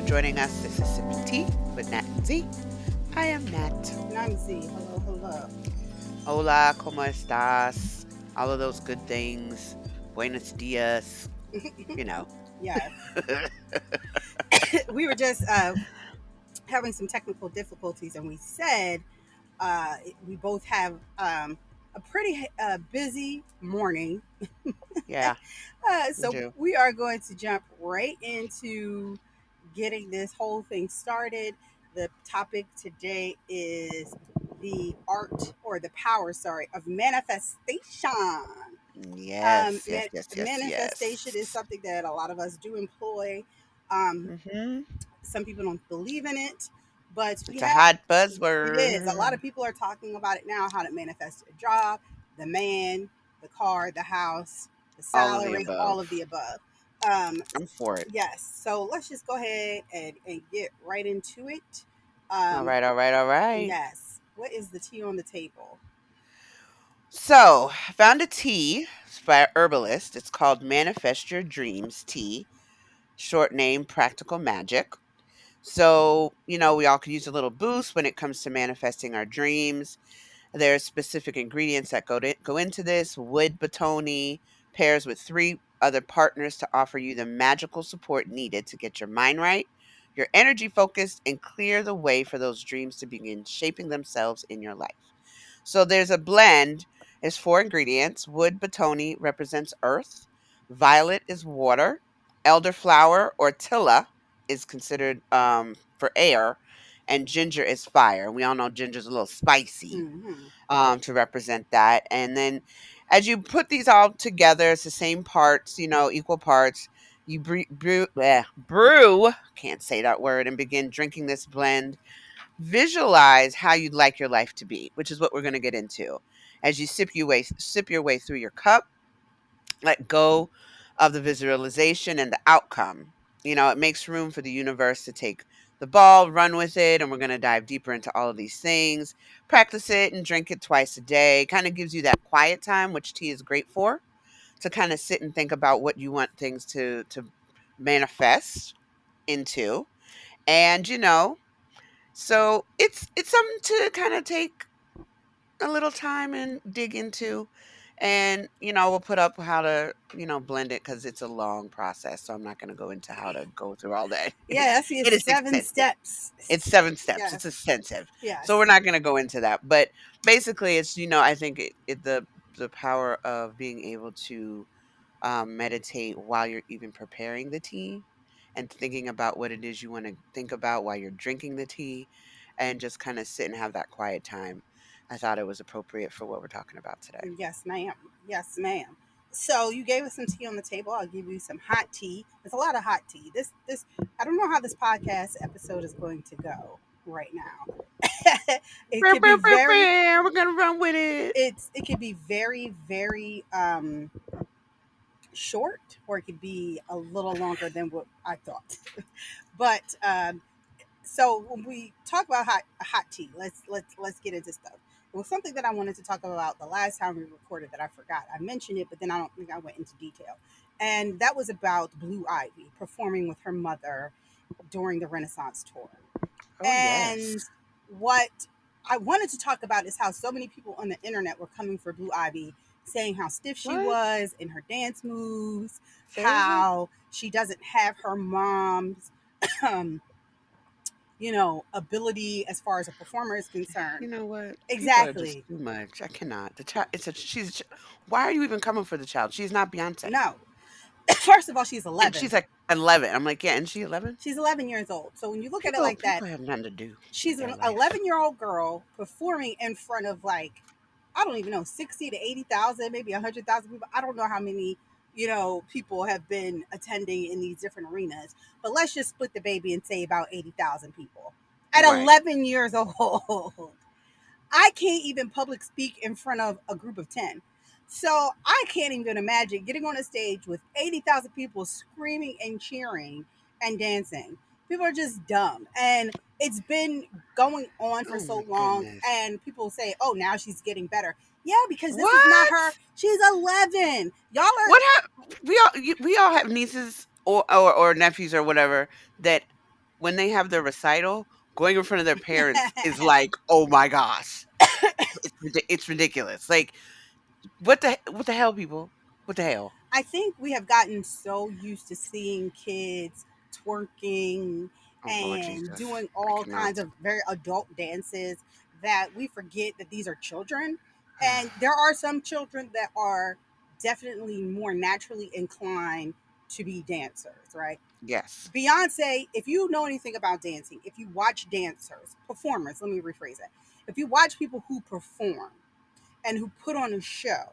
joining us. This is Sipping Tea with Nat and Z. I am Nat. And I'm Z. Hello, hello. Hola, ¿cómo estás? All of those good things. Buenos dias. You know. Yes. We were just having some technical difficulties, and we said we both have a pretty busy morning. Yeah, we So do. we are going to jump right into getting this whole thing started. The topic today is the art or the power, sorry, of manifestation. Yes, yes, yes, yes, Manifestation is yes. something that a lot of us do employ. Um, hmm some people don't believe in it, but we It's a have hot it is. A lot buzzword. of people are talking about it now, how to manifest a job, the man, the car, the house, the All of the salary, all of the above. above. Um, I'm for it. yes. So let's just go ahead and get right into it. All Um, right, all right, all right. yes. What is the tea on the table? So, I found a tea by a herbalist. It's called Manifest Your Dreams Tea, short name Practical Magic. So, we all could use a little boost when it comes to manifesting our dreams. There's specific ingredients that go into this. Wood batoni pairs with three other partners to offer you the magical support needed to get your mind right, your energy focused, and clear the way for those dreams to begin shaping themselves in your life. So there's a blend. It's four ingredients. Wood batoni represents earth. Violet is water. Elderflower or tilla is considered for air, and ginger is fire. We all know ginger's a little spicy Hmm. to represent that. And then as you put these all together, it's the same parts, equal parts. You brew, can't say that word, and begin drinking this blend. Visualize how you'd like your life to be, which is what we're going to get into. As you sip your way through your cup, let go of the visualization and the outcome. It makes room for the universe to take the ball, run with it, and we're going to dive deeper into all of these things. Practice it and drink it twice a day. Kind of gives you that quiet time, which tea is great for, to kind of sit and think about what you want things to manifest into. And so it's something to kind of take a little time and dig into. And we'll put up how to blend it because it's a long process, so I'm not going to go into how to go through all that. Yeah, I see It it's is 7 steps. it's 7 steps. It's Yes. extensive, so we're Yes. not going to go into that. But basically it's I think the power of being able to meditate while you're even preparing the tea and thinking about what it is you want to think about while you're drinking the tea, and just kind of sit and have that quiet time. I thought it was appropriate for what we're talking about today. Yes, ma'am. Yes, ma'am. So you gave us some tea on the table. I'll give you some hot tea. There's a lot of hot tea. This I don't know how this podcast episode is going to go right now. It could be very We're gonna run with it. it could be very short, or it could be a little longer than what I thought. But so when we talk about hot tea, let's get into stuff. It was something that I wanted to talk about the last time we recorded that I forgot. I mentioned it, but then I don't think I went into detail. And that was about Blue Ivy performing with her mother during the Renaissance tour. Oh And yes. what I wanted to talk about is how so many people on the internet were coming for Blue Ivy, saying how stiff she What? was in her dance moves, Seriously? how she doesn't have her mom's um, ability as far as a performer is concerned. You know what? People are just Exactly. too much. I cannot. The child. Why are you even coming for the child? She's not Beyonce. No. First of all, she's And 11. she's like 11. I'm like, yeah, and she 11? She's 11 years old. So when you look at it People like that, people have nothing to do with she's their an life. 11-year-old girl performing in front of, like, I don't even know, 60 to 80,000, maybe 100,000 people. I don't know how many, people have been attending in these different arenas. But let's just split the baby and say about 80,000 people at Right. 11 years old. I can't even public speak in front of a group of 10. So I can't even imagine getting on a stage with 80,000 people screaming and cheering and dancing. People are just dumb. And it's been going on for Oh so my long. goodness. And people say, oh, now she's getting better. Yeah, because this is not her. What? She's 11. Y'all are, What happened? We all have nieces or nephews or whatever that when they have their recital, going in front of their parents is like, oh my gosh, it's ridiculous. Like, what the hell, people? What the hell? I think we have gotten so used to seeing kids twerking Oh Lord and Jesus, doing I all cannot. kinds of very adult dances that we forget that these are children. And there are some children that are definitely more naturally inclined to be dancers, right? Yes, Beyonce, if you know anything about dancing, if you watch dancers, performers, let me rephrase it. If you watch people who perform and who put on a show,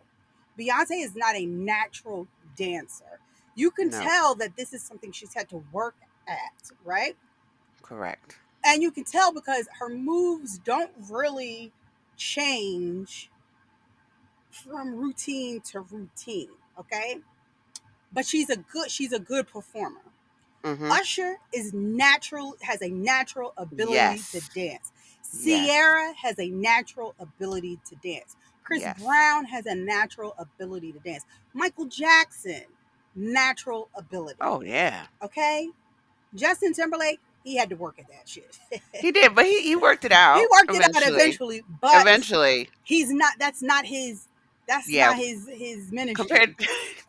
Beyonce is not a natural dancer. You can no, tell that this is something she's had to work at, right? correct. And you can tell because her moves don't really change from routine to routine, okay? But she's a good performer. Mm-hmm. Usher is natural, has a natural ability to Yes, dance. yes, Sierra has a natural ability to dance. Chris yes. Brown has a natural ability to dance. Michael Jackson, natural ability. Oh yeah, Okay? Justin Timberlake, he had to work at that shit. he did, but he worked it He out worked it out eventually. eventually, but Eventually, he's not that's not yeah. his ministry. Compared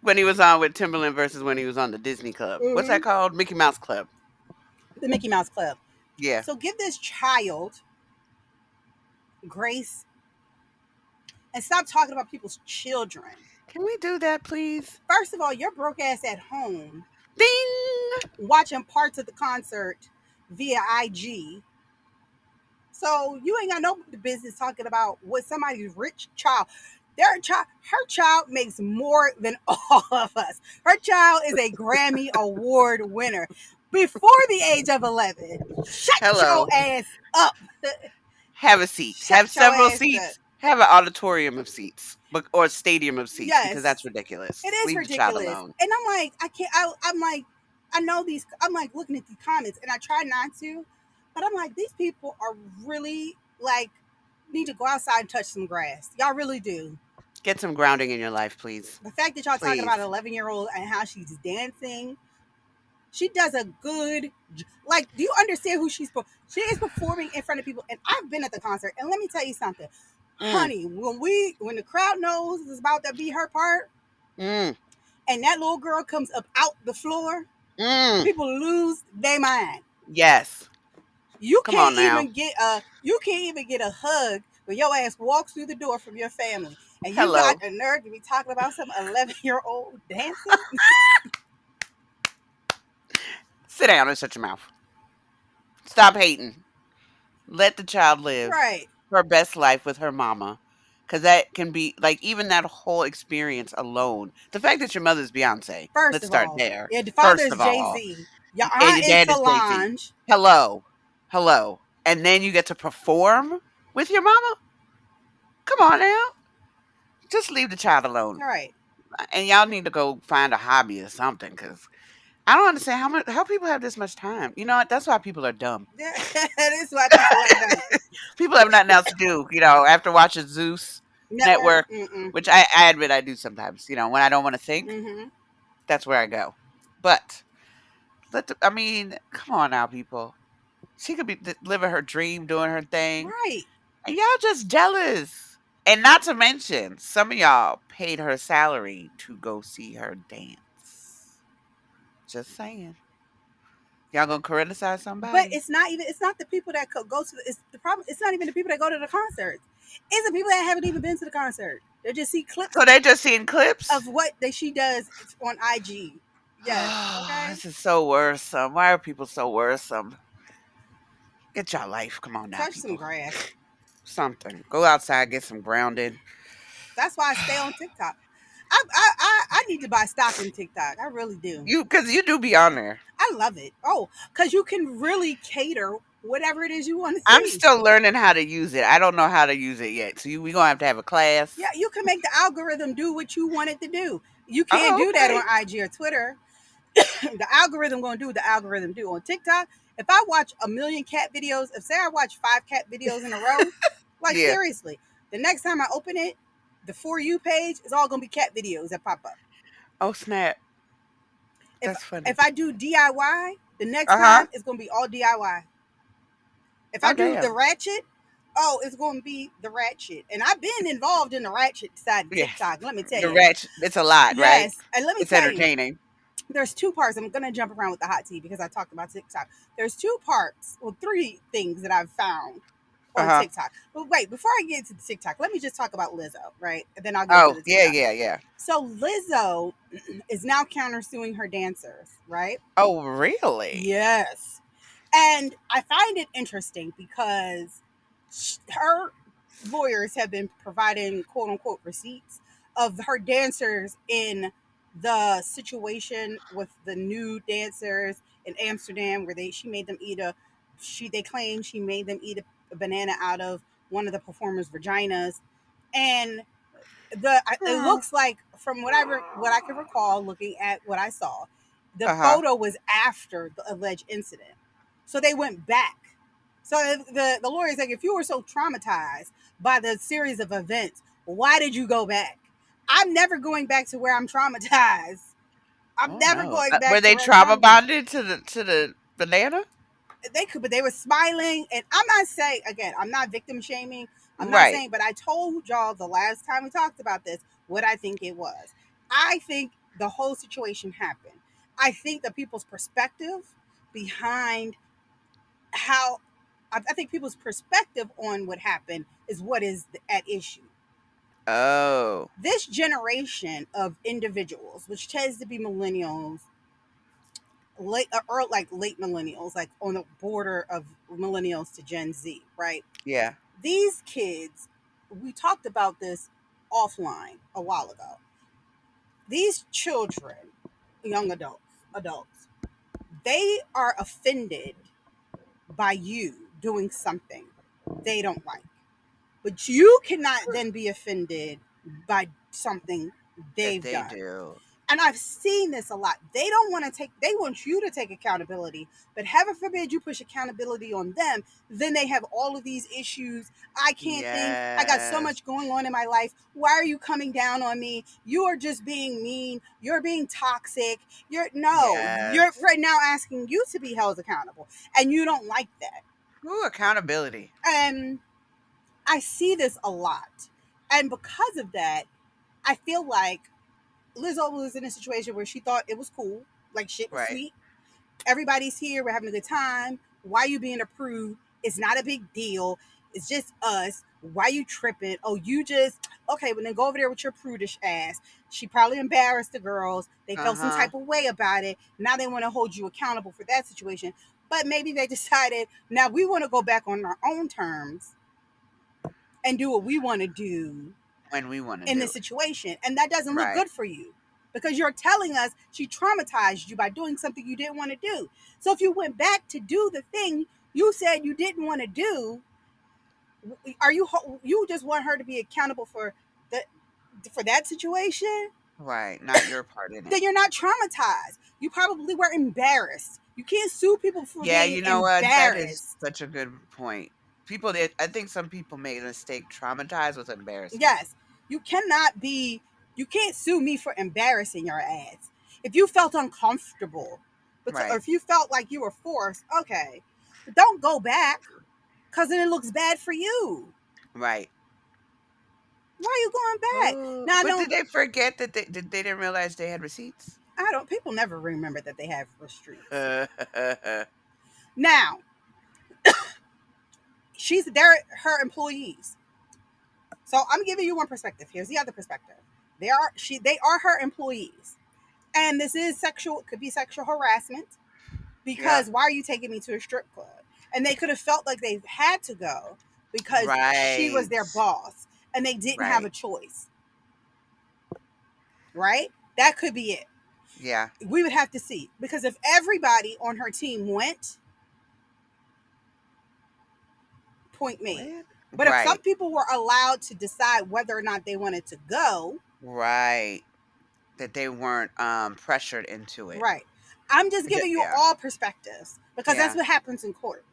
when he was on with Timberland versus when he was on the Disney Club. What's Hmm. that called? Mickey Mouse Club. The Mickey Mouse Club. Yeah. So give this child grace and stop talking about people's children. Can we do that, please? First of all, you're broke ass at home Ding. watching parts of the concert via IG. So you ain't got no business talking about what somebody's rich child. Her child makes more than all of us. Her child is a Grammy Award winner before the age of 11. Shut your Hello. ass up. Have a seat. Have Shut your several ass up. seats. Have an auditorium of seats, or a stadium of seats, because that's Yes, it ridiculous. is Leave the child ridiculous. alone. And I'm like, I can't. I'm like, I know these. I'm like looking at the comments, and I try not to, but I'm like, these people are really like need to go outside and touch some grass. Y'all really do. Get some grounding in your life, please. The fact that y'all talking Please. about an 11-year-old and how she's dancing, she does a good. Like, do you understand who she is performing in front of people? And I've been at the concert, and let me tell you something, Mm, honey. When the crowd knows it's about to be her part, mm, and that little girl comes up out the floor, mm. people lose their mind. Yes. You Come can't on now. even get a hug when your ass walks through the door from your family, and you got Hello. the nerve to be talking about some 11-year-old dancing. Sit down and shut your mouth. Stop hating. Let the child live Right. her best life with her mama. Cause that can be like even that whole experience alone. The fact that your mother's Beyonce. First Let's of start all, there. your father First is of Jay all. Z. Your And aunt your is dad is Jay-Z. Solange. Hello. Hello. And then you get to perform with your mama? Come on now. Just leave the child alone. All right. And y'all need to go find a hobby or something, because I don't understand how people have this much time. You know what? That's why people are dumb. That is why people are dumb. People have nothing else to do, after watching Zeus Network. Network, Mm-mm. which I admit I do sometimes. When I don't want to think, Mm-hmm. that's where I go. But I mean, come on now, people. She could be living her dream, doing her thing, Right. and y'all just jealous. And not to mention, some of y'all paid her salary to go see her dance. Just saying. Y'all gonna criticize But somebody? it's not the people that go to it's the problem. It's not even the people that go to the concert. It's the people that haven't even been to the concert. They just see clips So they just seeing clips? of what she does on IG. Yes. Oh, Okay. this is so worrisome. Why are people so worrisome? Get your life. Come on now, Touch some people. grass. Something. Go outside, get some grounding. That's why I stay on TikTok. I need to buy stock in TikTok. I really do. Because you do be on there. I love it. Oh, because you can really cater whatever it is you want to I'm see. still learning how to use it. I don't know how to use it yet. So we gonna have a Yeah, class. you can make the algorithm do what you want it to do. You can't Oh, do that on okay. IG or Twitter. The algorithm gonna do what the algorithm do on TikTok. If I watch a million cat videos, if say I watch 5 cat videos in a row, like Yeah. seriously, the next time I open it, the For You page is all gonna be cat videos that pop up. Oh snap. if That's funny. if I do DIY, the next Uh-huh. time it's gonna be all DIY. If I Oh, do the damn. ratchet, oh, it's gonna be the ratchet. And I've been involved in the ratchet side of Yes. TikTok. Let me tell The you. ranch, it's a lot, right? Yes, and let me It's tell you, entertaining. there's two parts. I'm gonna jump around with the hot tea because I talked about TikTok. There's two parts, well, three things that I've found on Uh-huh. TikTok. But wait, before I get into the TikTok, let me just talk about Lizzo, right? And then I'll get into Oh, the yeah, TikTok. yeah, yeah. So Lizzo is now countersuing her dancers, right? Oh, really? Yes. And I find it interesting because her lawyers have been providing quote unquote receipts of her dancers in the situation with the new dancers in Amsterdam where she made them eat a they claim she made them eat a banana out of one of the performers' vaginas. And it looks like from what I can recall looking at what I saw, the Uh-huh. photo was after the alleged incident, so they went back. So the lawyer is like, if you were so traumatized by the series of events, why did you go back? I'm never going back to where I'm traumatized. I'm Oh, never no. going Were back to they where I'm trauma traumatized. bonded to the banana? They could, but they were smiling. And I'm not saying, again, I'm not victim shaming. I'm not Right. saying, but I told y'all the last time we talked about this what I think it was. I think the whole situation happened. I think the people's perspective behind how, I think people's perspective on what happened is what is at issue. Oh, This generation of individuals, which tends to be millennials, or like late millennials, like on the border of millennials to Gen Z, right? yeah. These kids, we talked about this offline a while ago. These children, young adults, they are offended by you doing something they don't like. But you cannot then be offended by something That they've they done. do. And I've seen this a lot. They don't want to take, they want you to take accountability, but heaven forbid you push accountability on them. Then they have all of these issues. I can't think. I got so Yes. much going on in my life. Why are you coming down on me? You are just being mean. You're being toxic. You're Yes. right now asking you to be held accountable. And you don't like that. Ooh, accountability. And I see this a lot. And because of that, I feel like Lizzo was in a situation where she thought it was cool, like shit was Right. sweet. Everybody's here. We're having a good time. Why are you being a prude? It's not a big deal. It's just us. Why you tripping? Oh, you just okay. Well, then go over there with your prudish ass. She probably embarrassed the girls. They felt some Uh-huh. type of way about it. Now they want to hold you accountable for that situation. But maybe they decided now we want to go back on our own terms and do what we want to do When we want to in do this it. situation. And that doesn't look Right. good for you because you're telling us she traumatized you by doing something you didn't want to do. So if you went back to do the thing you said you didn't want to do, are you just want her to be accountable the for that situation? Right. Not your part in it. Then you're not traumatized. You probably were embarrassed. You can't sue people for Yeah, being you know what? That is embarrassed. such a good point. People did I think some people made a mistake. Traumatized with embarrassment. Yes, you cannot be, you can't sue me for embarrassing your ass. If you felt uncomfortable, because, or Right. if you felt like you were forced, okay. But don't go back because then it looks bad for you. Right. Why are you going back? Oh, Now, I but did don't, they forget that they didn't realize they had receipts? I don't, people never remember that they have restraints. Now, they're her employees. So I'm giving you one perspective. Here's the other perspective. They are her employees. And this is sexual, it could be sexual harassment Yeah. because why are you taking me to a strip club? And they could have felt like they had to go because she was Right. their boss and they didn't have a Right. choice, right? That could be it. Yeah. We would have to see because if everybody on her team went, point made. What? But if some Right. people were allowed to decide whether or not they wanted to go, Right. That they weren't pressured into it. right? I'm just giving you Yeah. all perspectives because that's Yeah. what happens in court.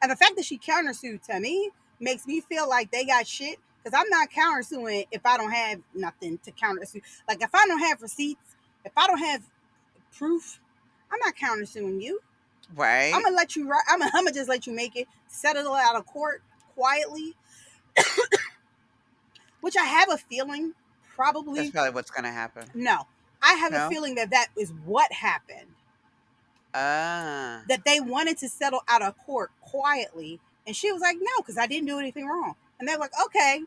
And the fact that she countersued to me makes me feel like they got shit because I'm not countersuing if I don't have nothing to countersue. Like if I don't have receipts, if I don't have proof, I'm not countersuing you. I'm Right. gonna let you. I'm gonna just let you make it, settle it out of court quietly, which I have a feeling That's probably probably what's gonna happen. no. I have a No. feeling that that is what happened. Ah. That they wanted to settle out of court quietly, and she was like, "No, because I didn't do anything wrong." And they're like, "Okay,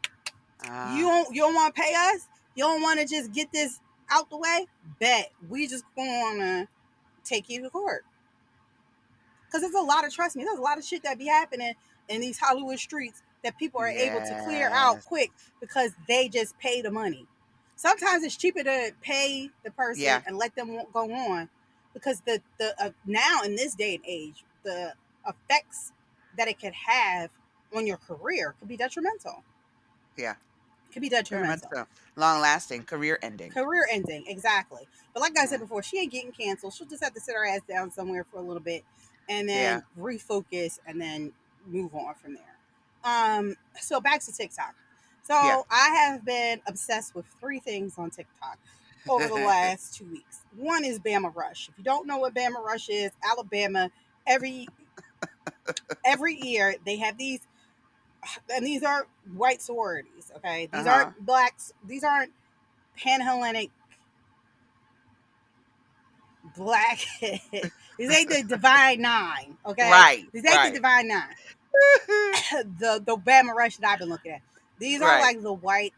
Ah. you don't want to pay us? You don't want to just get this out the way? Bet we just gonna take you to court." Because there's a lot of, trust me, there's a lot of shit that be happening in these Hollywood streets that people are able to clear out Yes. quick because they just pay the money. Sometimes it's cheaper to pay the person Yeah. and let them go on, because the now in this day and age, the effects that it could have on your career could be detrimental. Yeah. Could be Very much detrimental. so. Long lasting, career ending. Career ending, exactly. But like I said Yeah. before, she ain't getting canceled. She'll just have to sit her ass down somewhere for a little bit and Yeah. then refocus and then move on from there. So back to TikTok. Yeah. So I have been obsessed with three things on TikTok over the last 2 weeks. One is Bama Rush. If you don't know what Bama Rush is, Alabama, every every year they have these, and these are white sororities, okay? Uh These aren't huh. blacks, these aren't Panhellenic black. These ain't the Divine Nine, okay? Right. These ain't the Right. Divine Nine. The Bama Rush that I've been looking at. These are Right. like the white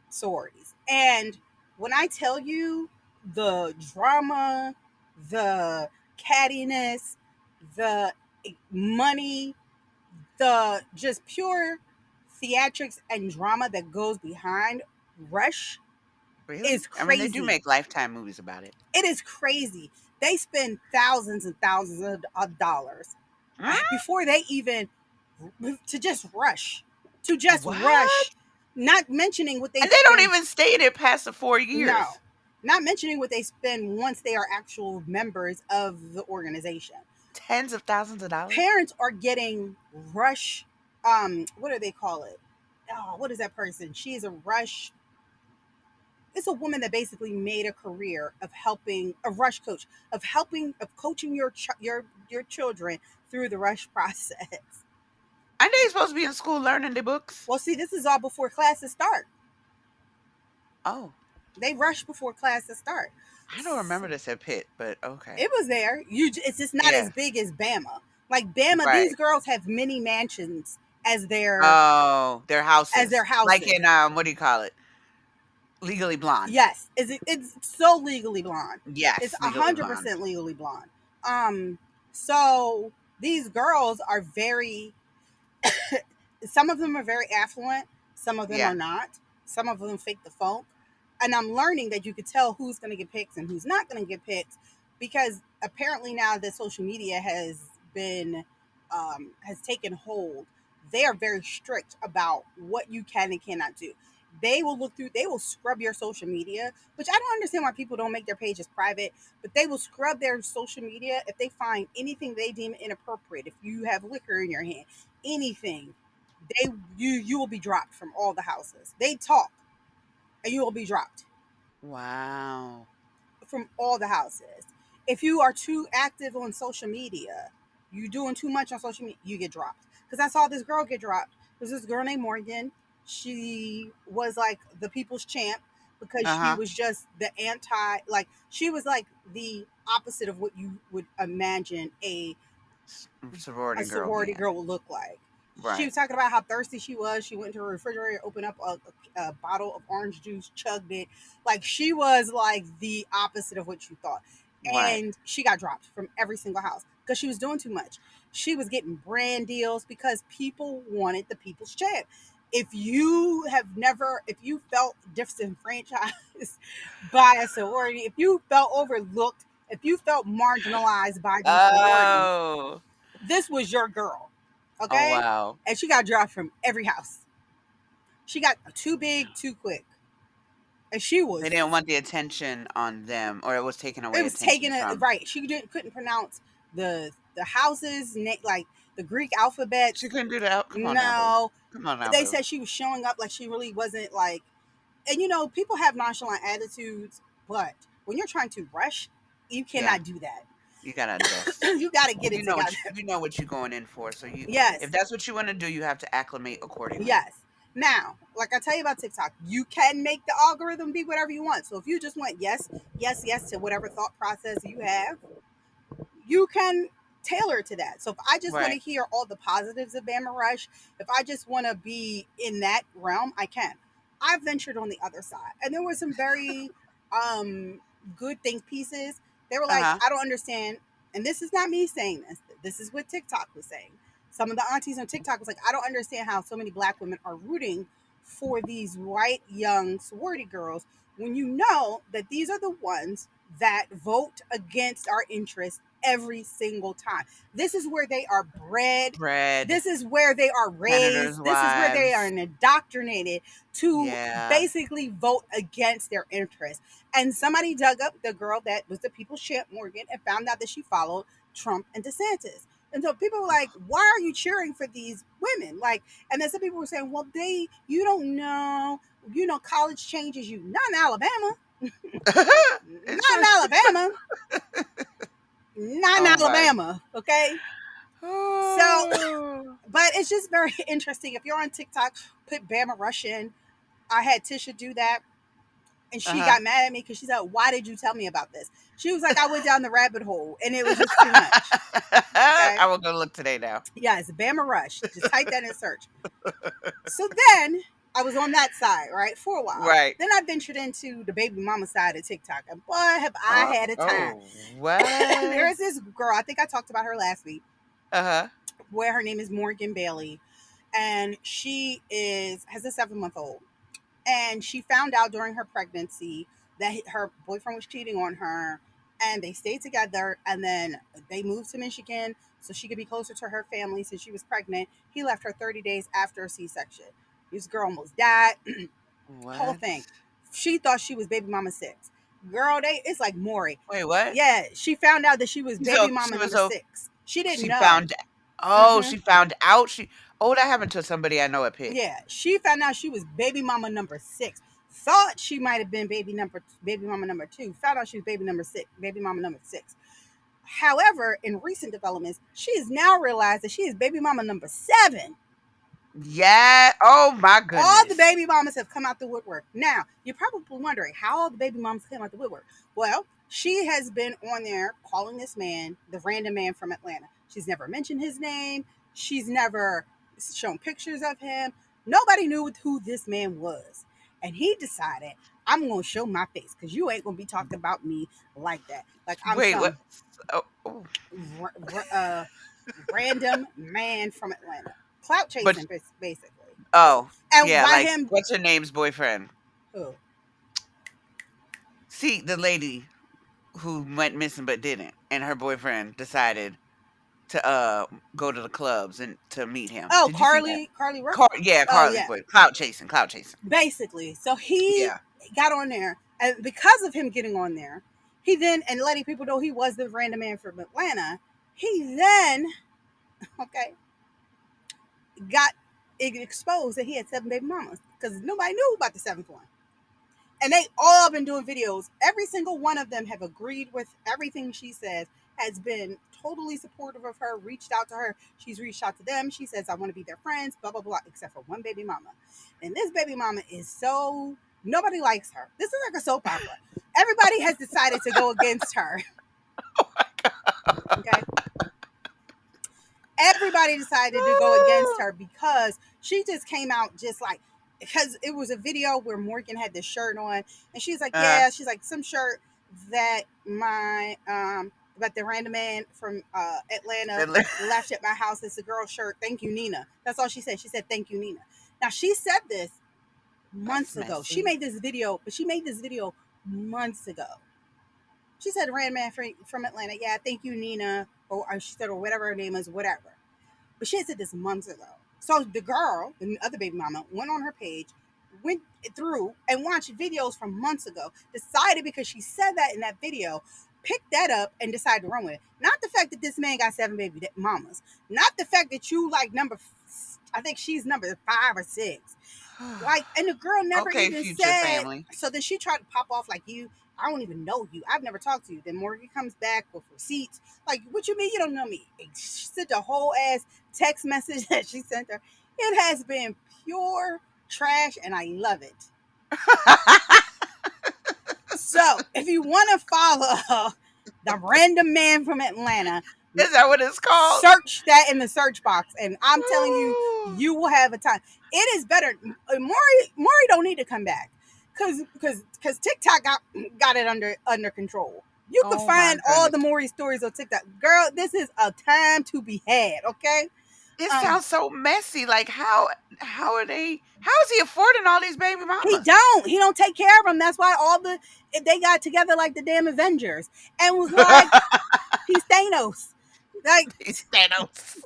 sororities. And when I tell you the drama, the cattiness, the money, the just pure theatrics and drama that goes behind Rush Really? is I mean, they do crazy. make Lifetime movies about it. It is crazy. They spend thousands and thousands of dollars Hmm? before they even to just rush, to just rush. What? Not mentioning what they And they don't spend. even stay in it past the 4 years. No, not mentioning what they spend once they are actual members of the organization. Tens of thousands of dollars. Parents are getting rush. What do they call it? Oh, what is that person? She is a rush. It's a woman that basically made a career of helping, a rush coach, of coaching your children through the rush process. Aren't they supposed to be in school learning the books? Well, see, this is all before classes start. Oh, They rush before classes start. I don't remember this at Pitt, but okay. It was there. It's just not Yeah. as big as Bama. Like Bama, these Right. girls have mini mansions Oh, their as their houses. Like houses. in what do you call it? Legally Blonde. Yes, it's so legally blonde. It's Yes, a Legally hundred Blonde. percent legally blonde. Um, so these girls are very, some of them are very affluent, some of them Yeah. are not. Some of them fake the funk. And I'm learning that you could tell who's going to get picked and who's not going to get picked, because apparently now that social media been has taken hold, they are very strict about what you can and cannot do. They will look through, they will scrub your social media, which I don't understand why people don't make their pages private, but they will scrub their social media if they find anything they deem inappropriate. If you have liquor in your hand, anything, they you will be dropped from all the houses. They talk and you will be dropped Wow. from all the houses. If you are too active on social media, you doing too much on social media, you get dropped. Because I saw this girl get dropped. There's this girl named Morgan. She was like the people's champ because she Uh-huh. was just the anti, like she was like the opposite of what you would imagine a Sorority girl sorority being. girl would look like. She Right. was talking about how thirsty she was. She went to her refrigerator, opened up a bottle of orange juice, chugged it. Like she was like the opposite of what you thought. Right. And she got dropped from every single house because she was doing too much. She was getting brand deals because people wanted the people's champ. If you felt disenfranchised by a sorority, if you felt overlooked, if you felt marginalized by these sororities, Oh. this was your girl, Oh okay? wow. And she got dropped from every house. She got too big, too quick, and she They was. didn't want the attention on them, or it was taking It away was attention taking a from. right. She couldn't pronounce the houses, like the Greek She alphabets. couldn't do that. Come on now, boo. No, Come on now, they boo. said she was showing up like she really wasn't like. And people have nonchalant attitudes, but when you're trying to rush, you Yeah. cannot do that. You gotta adjust. You got to get it together. You know what you're going in for. So if Yes. that's what you want to do, you have to acclimate accordingly. Yes. Now, like I tell you about TikTok, you can make the algorithm be whatever you want. So if you just want yes, yes, yes to whatever thought process you have, you can tailor it to that. So if I just want Right. to hear all the positives of Bama Rush, if I just want to be in that realm, I can. I ventured on the other side, and there were some very um, good think pieces. They were Uh like, huh. I don't understand, and this is not me saying this. This is what TikTok was saying. Some of the aunties on TikTok was like, I don't understand how so many black women are rooting for these white young sorority girls when you know that these are the ones that vote against our interests every single time. This is where they are bred. Bread, This is where they are senators' raised. This is where they are wives. indoctrinated to Yeah. basically vote against their interests. And somebody dug up the girl that was the people's champ, Morgan, and found out that she followed Trump and DeSantis. And so people were like, why are you cheering for these women? Like, and then some people were saying, well, you don't know, college changes you. Not in Alabama. It Not in sure. Alabama. Not in Oh my. Alabama. Okay. So, Oh. but it's just very interesting. If you're on TikTok, put Bama Rush in. I had Tisha do that, and Uh she huh. got mad at me because she said, "Why did you tell me about this?" She was like, "I went down the rabbit hole, and it was just too much." Okay. I will go look today now. Yes, Bama Rush. Just type that in search. So then I was on that side, right, for a while. Right. Then I ventured into the baby mama side of TikTok, and boy, have I had a time. Oh, what? There is this girl. I think I talked about her last week, Uh huh. where her name is Morgan Bailey, and she is has a 7 month old, and she found out during her pregnancy that her boyfriend was cheating on her, and they stayed together, and then they moved to Michigan so she could be closer to her family since she was pregnant. He left her 30 days after a C-section. This girl almost died. Whole What? thing. She thought she was baby mama six. Girl, it's like Maury. Wait, what? Yeah, she found out that she was So baby mama she was number so six. She didn't she know. found. Oh, Hmm. she found out. That happened to somebody I know at Pitt. Yeah, she found out she was baby mama number six. Thought she might have been baby mama number two. Found out she was baby number six, baby mama number six. However, in recent developments, she has now realized that she is baby mama number seven. Yeah. Oh my All the goodness. baby mamas have come out the woodwork. Now, you're probably wondering how all the baby mamas came out the woodwork. Well, she has been on there calling this man the random man from Atlanta. She's never mentioned his name. She's never shown pictures of him. Nobody knew who this man was. And he decided, I'm going to show my face because you ain't going to be talking about me like that. Like I'm Wait, what? some Oh, oh. r- r- uh, random man from Atlanta. Clout But chasing, basically. oh And yeah, by like him, what's her name's boyfriend? who? See, the lady who went missing but didn't, and her boyfriend decided to go to the clubs and to meet him. Oh, Did you see that? Carly Russell. Yeah, Oh Carly's yeah, boy. Clout chasing, clout chasing. basically. So he Yeah. got on there, and because of him getting on there, he then and letting people know he was the random man from Atlanta. He then okay got it exposed that he had seven baby mamas because nobody knew about the seventh one. And they all been doing videos. Every single one of them have agreed with everything she says, has been totally supportive of her, reached out to her. She's reached out to them. She says, I want to be their friends, blah, blah, blah, except for one baby mama. And this baby mama is so, nobody likes her. This is like a soap opera. Everybody has decided to go against her. Okay. Everybody decided to go against her because she just came out just like, because it was a video where Morgan had this shirt on, and she's like, Uh, yeah, she's like, some shirt that my that the random man from Atlanta left at my house. It's a girl shirt. Thank you, Nina. That's all she said. She said, thank you, Nina. Now she said this that's months ago. She messy. made this video, but she made this video months ago. She said, random man from Atlanta. Yeah, thank you, Nina. Or she said, or whatever her name is, whatever. But she had said this months ago. So the girl, the other baby mama, went on her page, went through and watched videos from months ago, decided because she said that in that video, picked that up and decided to run with it. Not the fact that this man got seven baby mamas. Not the fact that you like I think she's number five or six. Like, and the girl never Okay, even future said, family. so then she tried to pop off like you. I don't even know you. I've never talked to you. Then Morgan comes back with receipts. Like, what you mean you don't know me? She sent a whole ass text message that she sent her. It has been pure trash, and I love it. So, if you want to follow the random man from Atlanta, Is that what it's called? search that in the search box, and I'm telling you, Ooh. you will have a time. It is better. Maury don't need to come back because TikTok got it under control. You can Oh my find all goodness. the Maury stories on TikTok. Girl, this is a time to be had. Okay. It Um, sounds so messy. Like how are they how is he affording all these baby mamas? he don't take care of them. That's why all the they got together like the damn Avengers and was like he's Thanos. Like These Thanos.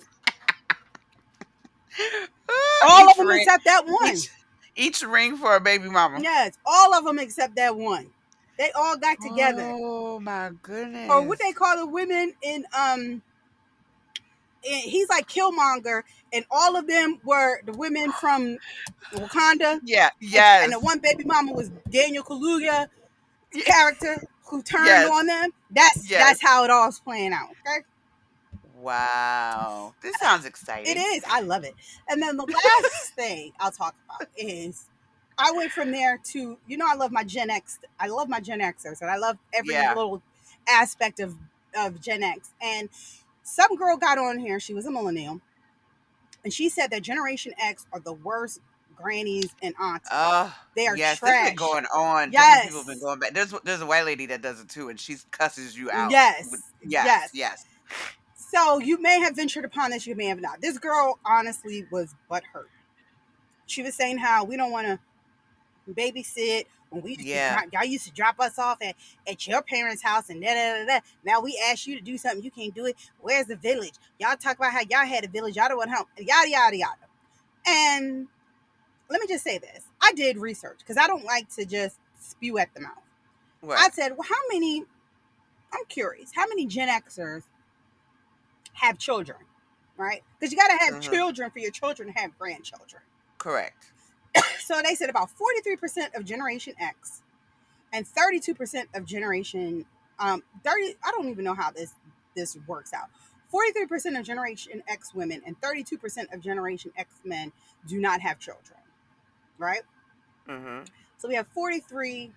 all of each them ring except that one. each each ring for a baby mama. Yes, all of them except that one. They all got together. Oh my Or what they goodness. call the women he's like Killmonger, and all of them were the women from Wakanda, Yeah, and yes. the one baby mama was Daniel Kaluuya Ye- character who turned Yes. on them. That's Yes. how it all's playing out. Okay, Wow. This sounds it exciting. is. I love it. And then the last thing I'll talk about is I went from there to I love my Gen X. I love my Gen Xers, and I love every Yeah. little aspect of Gen X. And some girl got on here. She was a millennial, and she said that Generation X are the worst grannies and aunties. Oh, They are yes. This been trash. going on. Different people have been Yes, going back. There's a white lady that does it too, and she cusses you out. With, yes, yes, yes. yes. So you may have ventured upon this, you may have not. This girl honestly was butthurt. She was saying how we don't want to babysit when we used to Yeah. drop y'all used to drop us off at your parents' house and da da da da. Now we ask you to do something, you can't do it. Where's the village? Y'all talk about how y'all had a village, y'all don't want help, yada yada yada. And let me just say this. I did research because I don't like to just spew at the mouth. I Right. said, well, I'm curious, how many Gen Xers have children? Right? Because you gotta have Mhm. children for your children to have grandchildren. Correct. So they said about 43% of Generation X and 32% of generation 30, I don't even know how this works out. 43% of generation X women and 32% of generation X men do not have children, right? Mhm. So we have 43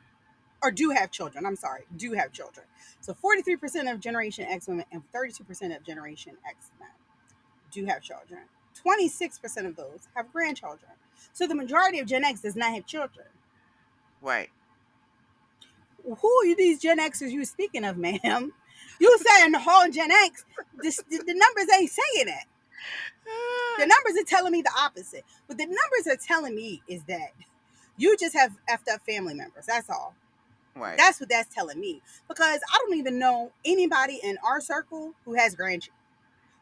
or do have children. I'm sorry, do have children. So 43% of generation X women and 32% of generation X men do have children. 26% of those have grandchildren. So the majority of Gen X does not have children. Right. Who are these Gen Xers you speaking of, ma'am? You saying the whole Gen X? The numbers ain't saying that. The numbers are telling me the opposite. What the numbers are telling me is that you just have effed up family members. That's all. Right. That's what that's telling me. Because I don't even know anybody in our circle who has grandchildren.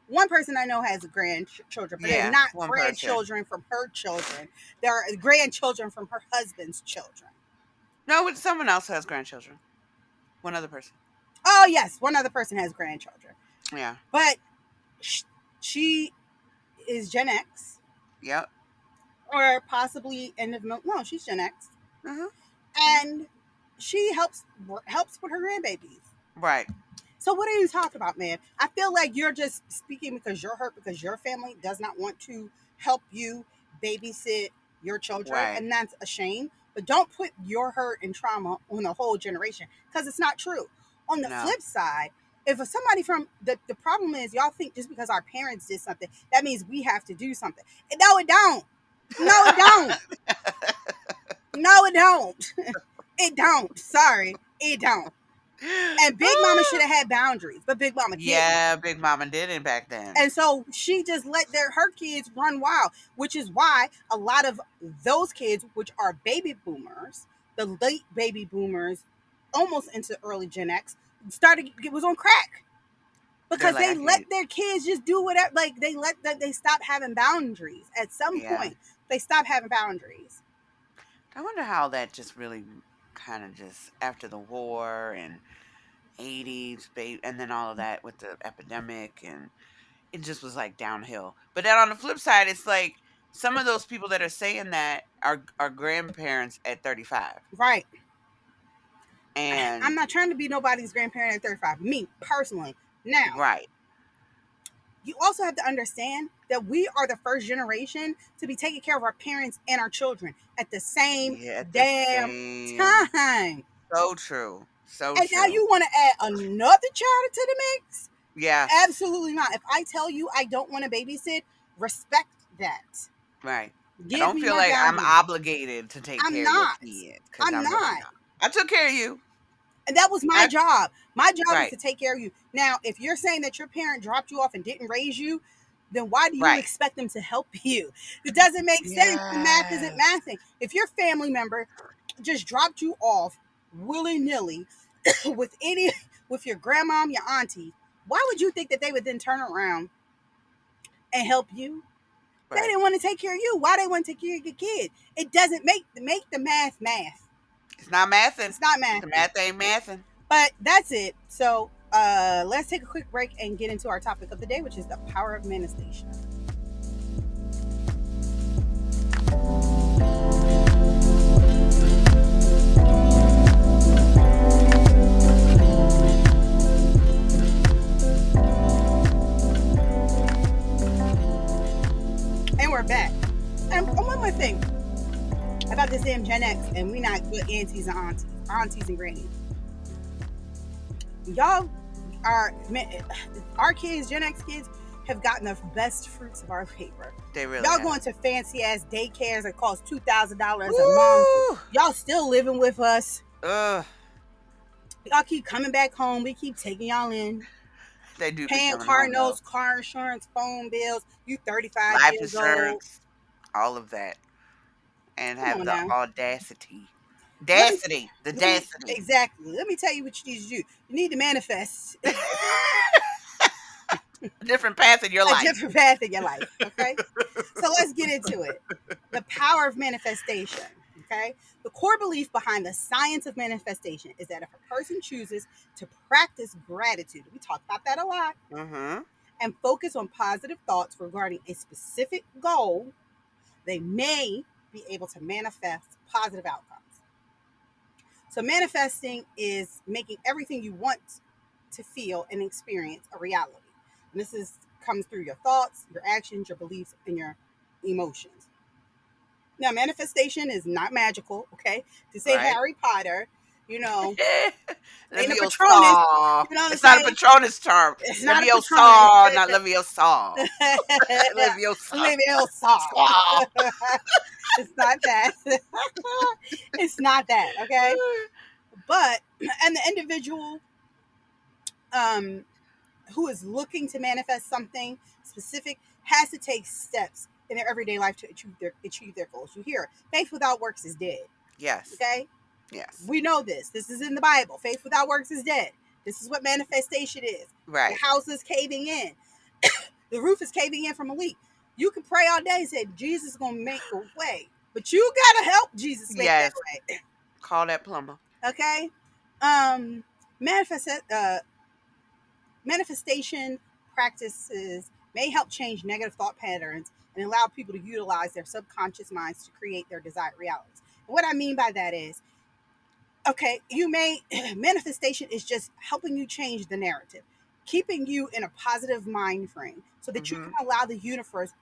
One person I know has grandchildren, but they're Yeah. not One person. grandchildren from her children. They're grandchildren from her husband's children. No, but someone else has grandchildren. One other person. Oh, yes, one other person has grandchildren. Yeah. But she is Gen X Yep. or possibly end of no, she's Gen X, Mhm. Mhm. and she helps with her grandbabies. Right. So what are you talking about, man? I feel like you're just speaking because you're hurt because your family does not want to help you babysit your children, Right. and that's a shame. But don't put your hurt and trauma on a whole generation because it's not true. On the No. flip side, if somebody from the problem is y'all think just because our parents did something that means we have to do something. And no, it don't. No, it don't. No, it don't. It don't. Sorry, it don't. And Big Mama should have had boundaries, but Big Mama didn't. Yeah, Big Mama did it back then. And so she just let her kids run wild, which is why a lot of those kids, which are baby boomers, the late baby boomers, almost into early Gen X, started it was on crack They're because like, they I let can't. their kids just do whatever. Like they stopped having boundaries. At some Yeah. point, they stopped having boundaries. I wonder how that just really kind of just after the war and 80s, and then all of that with the epidemic, and it just was like downhill. But then on the flip side, it's like some of those people that are saying that are grandparents at 35. Right. I'm And not trying to be nobody's grandparent at 35. Me personally. Now, right. you also have to understand that we are the first generation to be taking care of our parents and our children at the same Yeah, at the damn same. time. So true. So And now true. you want to add another child to the mix? Yes. Absolutely not. If I tell you I don't want to babysit, respect that. Right. I Give don't me feel my like I'm boundaries. obligated to take I'm care of your not. kids because I'm I'm really not. not. I took care of you. And that was my I job. My job is right. to take care of you. Now, if you're saying that your parent dropped you off and didn't raise you, then why do you Right. expect them to help you? It doesn't make sense. The math isn't Yes. mathing. If your family member just dropped you off willy nilly with any with your grandmom, your auntie, why would you think that they would then turn around and help you? They Right. didn't want to take care of you. Why they want to take care of your kid? It doesn't make the math math. It's not mathing. It's not The mathing. math ain't mathing. But that's it. So let's take a quick break and get into our topic of the day, which is the power of manifestation. And we're back. And one more thing about this damn Gen X, and we not good aunties and aunties and grannies. Y'all are our kids, Gen X kids, have gotten the best fruits of our labor. They really Y'all have. going to fancy ass daycares that cost $2,000 a month. Woo! Y'all still living with us. Ugh. Y'all keep coming back home. We keep taking y'all in, They do be paying coming car home though. notes, car insurance, phone bills. You 35 Life years old. insurance, all of that, and Come have on the now. audacity, Let me the let me audacity. exactly. Let me tell you what you need to do. You need to manifest A different path in your a life. different path in your life. Okay. So let's get into it. The power of manifestation. Okay. The core belief behind the science of manifestation is that if a person chooses to practice gratitude, we talk about that a lot, Mm-hmm. and focus on positive thoughts regarding a specific goal, they may be able to manifest positive outcomes. So, manifesting is making everything you want to feel and experience a reality. And this is comes through your thoughts, your actions, your beliefs, and your emotions. Now, manifestation is not magical, okay? To say Right. Harry Potter, you know, ain't a Patronus, Leviosa. you know what I'm It's not a saying? Patronus term. It's not a Patronus. Leviosa, not Leviosa. Leviosa. Leviosa. Squaw. It's not that. It's not that, okay? But and the individual um who is looking to manifest something specific has to take steps in their everyday life to achieve their goals. You hear, faith without works is dead. Yes. Okay, Yes. we know this. This is in the Bible. Faith without works is dead. This is what manifestation is. Your Right. house is caving in. The roof is caving in from a leak. You can pray all day and say Jesus is gonna make a way, but you gotta help Jesus make that Yes. way. Call that plumber. Okay, um, manifest manifestation practices may help change negative thought patterns and allow people to utilize their subconscious minds to create their desired realities. And what I mean by that is, okay, you may manifestation is just helping you change the narrative, keeping you in a positive mind frame so that you can Mm-hmm. allow the universe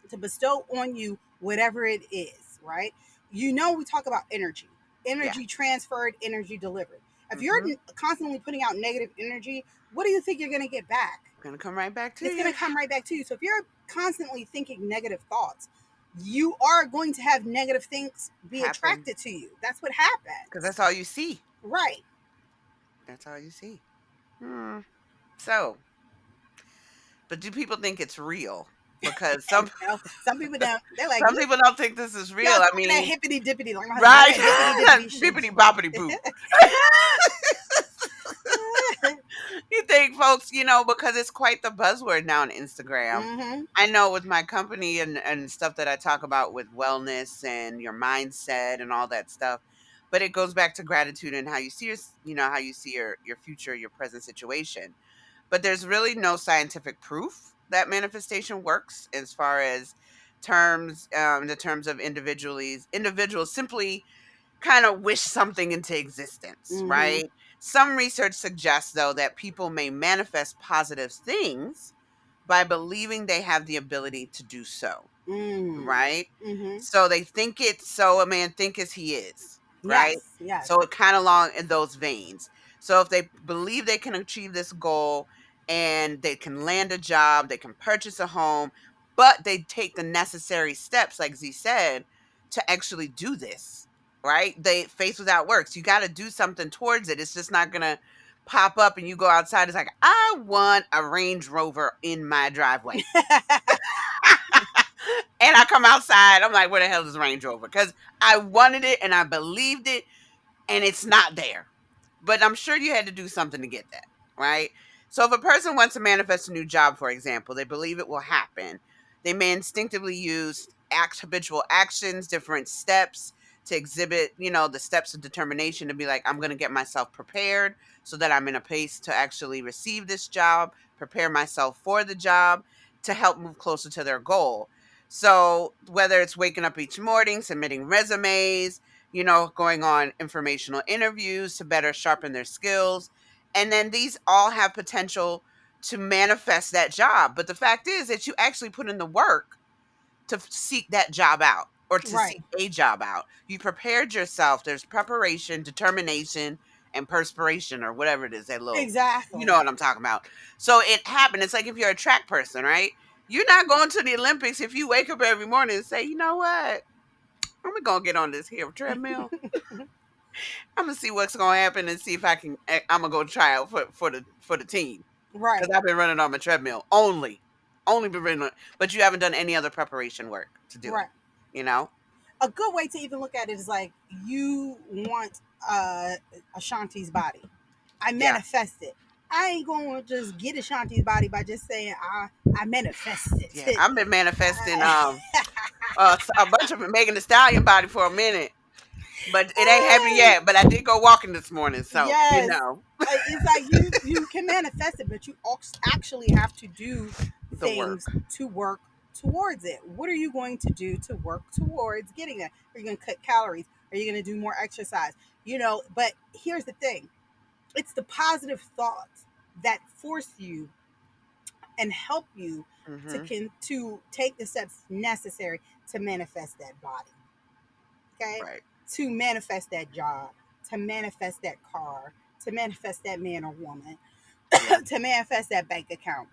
to bestow on you whatever it is, right? You know, we talk about energy, Yeah. energy transferred, energy delivered. If you're Mm-hmm. constantly putting out negative energy, what do you think you're going to get back? Gonna come right back to It's going you. to come right back to you. So if you're constantly thinking negative thoughts, you are going to have negative things be Happen. attracted to you. That's what Because happens. that's all you see. Right. That's all you see. Hmm. So, but do people think it's real? Because some You know, some people don't. They're like, some what? people don't think this is real. Y'all I talking that mean, hippity dippity, like my husband, right? that hippity dippity shit. Bippity boppity boo. You think folks, because it's quite the buzzword now on Instagram. Mm-hmm. I know with my company and stuff that I talk about with wellness and your mindset and all that stuff, but it goes back to gratitude and how you see how you see your future, your present situation. But there's really no scientific proof that manifestation works as far as the terms of individuals simply kind of wish something into existence, Mm-hmm. right? Some research suggests, though, that people may manifest positive things by believing they have the ability to do so, Mm. right? Mm-hmm. So they think it, so a man thinketh he is, right? Yes. Yes. So it kind of along in those veins. So if they believe they can achieve this goal and they can land a job, they can purchase a home, but they take the necessary steps, like Z said, to actually do this, right? They faith without works. You got to do something towards it. It's just not gonna pop up and you go outside. It's like, I want a Range Rover in my driveway. And I come outside, I'm like, where the hell is the Range Rover? Because I wanted it and I believed it, and it's not there. But I'm sure you had to do something to get that, right? So if a person wants to manifest a new job, for example, they believe it will happen. They may instinctively use habitual actions, different steps to exhibit, the steps of determination to be like, I'm going to get myself prepared so that I'm in a place to actually receive this job, prepare myself for the job to help move closer to their goal. So whether it's waking up each morning, submitting resumes, going on informational interviews to better sharpen their skills. And then these all have potential to manifest that job. But the fact is that you actually put in the work to seek that job out or to Right. seek a job out. You prepared yourself. There's preparation, determination, and perspiration, or whatever it is. That little, you know Exactly. what I'm talking about. So it happened. It's like if you're a track person, right? You're not going to the Olympics if you wake up every morning and say, you know what? I'm gonna get on this here treadmill. I'm gonna see what's gonna happen and see if I can. I'm gonna go try out for the team because Right. I've been running on my treadmill only been running. But you haven't done any other preparation work to do it. Right. You know. A good way to even look at it is like you want Ashanti's body. I Yeah. manifest it. I ain't gonna just get Ashanti's body by just saying I manifest Yeah. it. I've been manifesting a bunch of Megan the Stallion body for a minute, but it ain't happened yet. But I did go walking this morning, so Yes. It's like you can manifest it, but you actually have to do the things work. to work towards it. What are you going to do to work towards getting that? Are you going to cut calories? Are you going to do more exercise? But here's the thing. It's the positive thoughts that force you and help you Mm-hmm. to take the steps necessary to manifest that body. Okay? Right. To manifest that job, to manifest that car, to manifest that man or woman, Yeah. to manifest that bank account.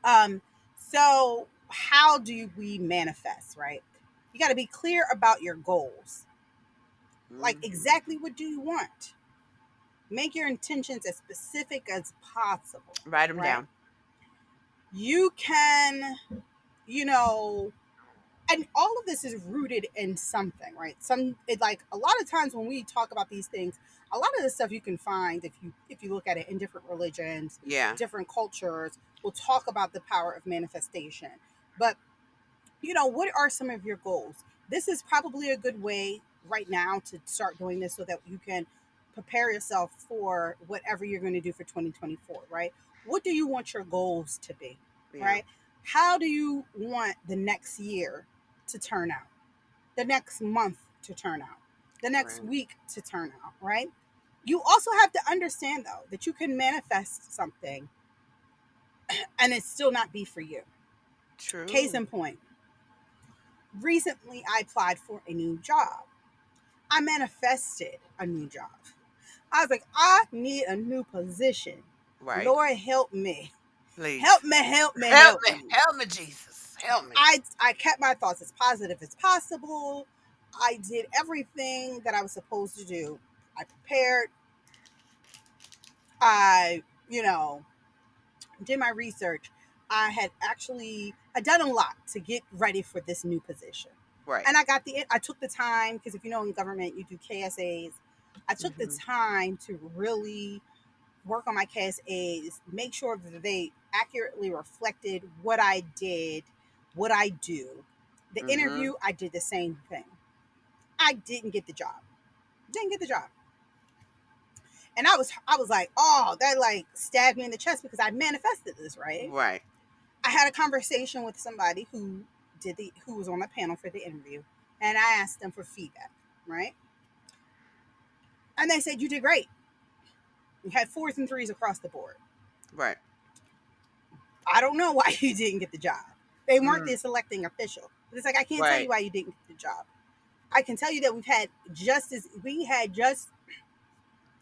Um, so how do we manifest, right? You got to be clear about your goals. Like Mm-hmm. exactly what do you want? Make your intentions as specific as possible, Write them right? down. You can, you know, and all of this is rooted in something, right? Like a lot of times when we talk about these things, a lot of the stuff you can find if you look at it in different religions, Yeah. different cultures, will talk about the power of manifestation. But what are some of your goals? This is probably a good way right now to start doing this so that you can prepare yourself for whatever you're going to do for 2024, right? What do you want your goals to be, Yeah. right? How do you want the next year to turn out, the next month to turn out, the next Right. week to turn out, right? You also have to understand, though, that you can manifest something and it still not be for you. Case True. in point, recently I applied for a new job. I manifested a new job. I was like, I need a new position. Right. Lord, help me. Help Please. me, help me, Help help me. me. Help me, Jesus. Help me. I kept my thoughts as positive as possible. I did everything that I was supposed to do. I prepared. I, you know, did my research. I done a lot to get ready for this new position. Right. And I took the time because if you know in government you do KSAs. I took the Mm-hmm. time to really work on my KSAs, make sure that they accurately reflected what I did, what I do. The Mm-hmm. interview, I did the same thing. I didn't get the job. Didn't get the job. And I was like, oh, that like stabbed me in the chest because I manifested this, right? Right. I had a conversation with somebody who was on the panel for the interview, and I asked them for feedback, right? And they said, you did great. You had fours and threes across the board. Right. I don't know why you didn't get the job. They weren't Mm. the selecting official. But it's like, I can't tell you Right. why you didn't get the job. I can tell you that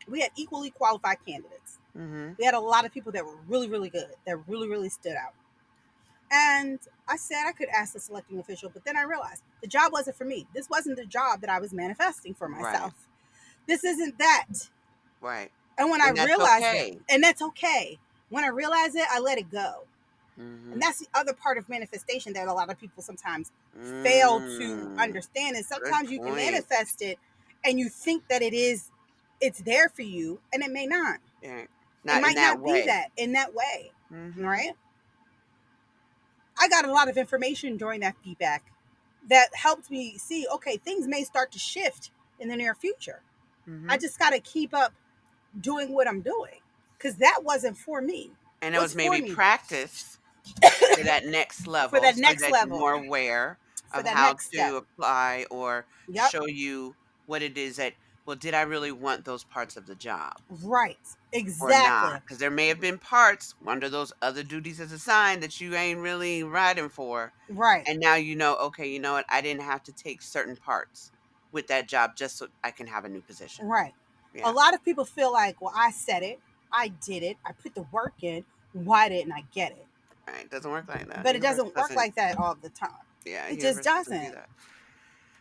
we had equally qualified candidates. Mhm. We had a lot of people that were really, really good, that really, really stood out. And I said I could ask the selecting official, but then I realized the job wasn't for me. This wasn't the job that I was manifesting for Right. myself. This isn't that. Right. And when I And that's realized it, okay. and that's okay, when I realized it, I let it go. And Mhm. that's the other part of manifestation that a lot of people sometimes fail to Mm. understand. Is Good sometimes you can point. manifest it and you think that it's there for you, and it may not. Yeah. It Not in might that not be way. that in that way. Mhm. Right? I got a lot of information during that feedback that helped me see, okay, things may start to shift in the near future. I Mhm. just got to keep up doing what I'm doing because that wasn't for me. And it What's was for maybe me practice for that next for level that so next that you're level, more aware for of that how next step. to apply or Yep. show you what it is that, well, did I really want those parts of the job Right. or not? Exactly. Because there may have been parts under those other duties as assigned that you ain't really riding for. Right. And now you know, okay, you know what? I didn't have to take certain parts with that job just so I can have a new position. Right. A Yeah. lot of people feel like, well, I said it, I did it, I put the work in. Why didn't I get it? Right. It doesn't work like that. But it Universe doesn't work doesn't, like that all the time. yeah, It just universe doesn't do doesn't. that.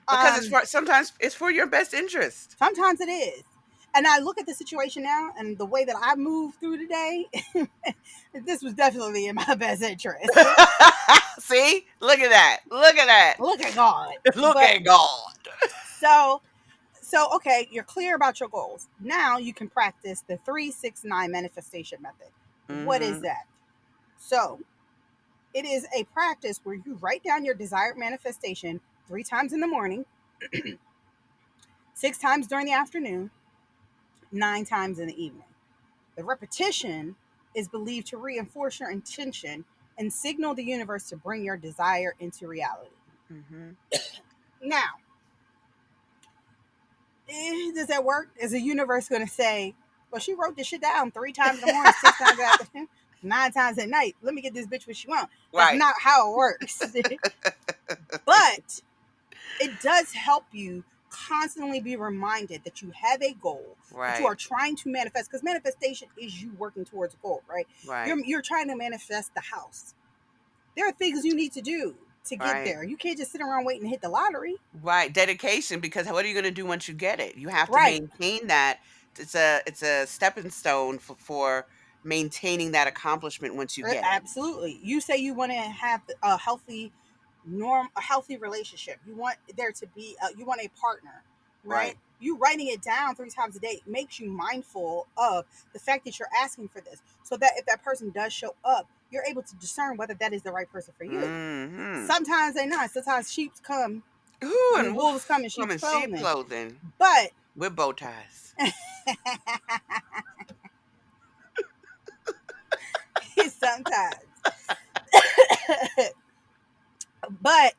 Because it's Um, for sometimes it's for your best interest. Sometimes it is. And I look at the situation now and the way that I move through today, this was definitely in my best interest. See? Look at that. Look at that. Look at God. Look But at God. so okay, you're clear about your goals. Now you can practice the 369 manifestation method. What is Mhm. that? So it is a practice where you write down your desired manifestation 3 times in the morning, 6 times during the afternoon, 9 times in the evening. The repetition is believed to reinforce your intention and signal the universe to bring your desire into reality. Mhm. Now, does that work? Is the universe going to say, well, she wrote this shit down 3 times in the morning, 6 times in the afternoon, 9 times at night. Let me get this bitch what she wants. That's Right. not how it works. But it does help you constantly be reminded that you have a goal that you Right. are trying to manifest because manifestation is you working towards a goal, right? Right. You're trying to manifest the house. There are things you need to do to get Right. there. You can't just sit around waiting to hit the lottery. Right. Dedication, because what are you going to do once you get it? You have to Right. maintain that. It's a stepping stone for maintaining that accomplishment once you get it. Absolutely. You say you want to have a healthy relationship. You want there to be you want a partner, right? Right. You writing it down 3 times a day makes you mindful of the fact that you're asking for this, so that if that person does show up, you're able to discern whether that is the right person for you. Mhm. Sometimes they're not. Sometimes sheep come. Ooh, I mean, and wolves come wolf in come sheep's in sheep clothing. clothing But with bow ties. sometimes, but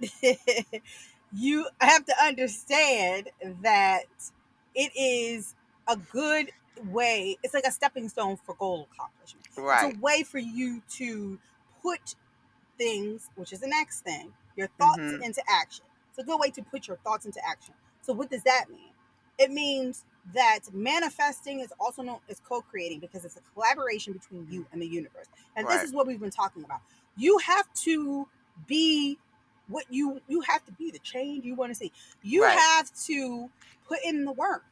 you have to understand that it is a good way. It's like a stepping stone for goal accomplishment. It's a Right. way for you to put things, which is the next thing, your thoughts Mhm. into action. It's a good way to put your thoughts into action. So what does that mean? It means that manifesting is also known as co-creating because it's a collaboration between you and the universe. And this Right. is what we've been talking about. You have to be what you have to be the change you want to see. You Right. have to put in the work.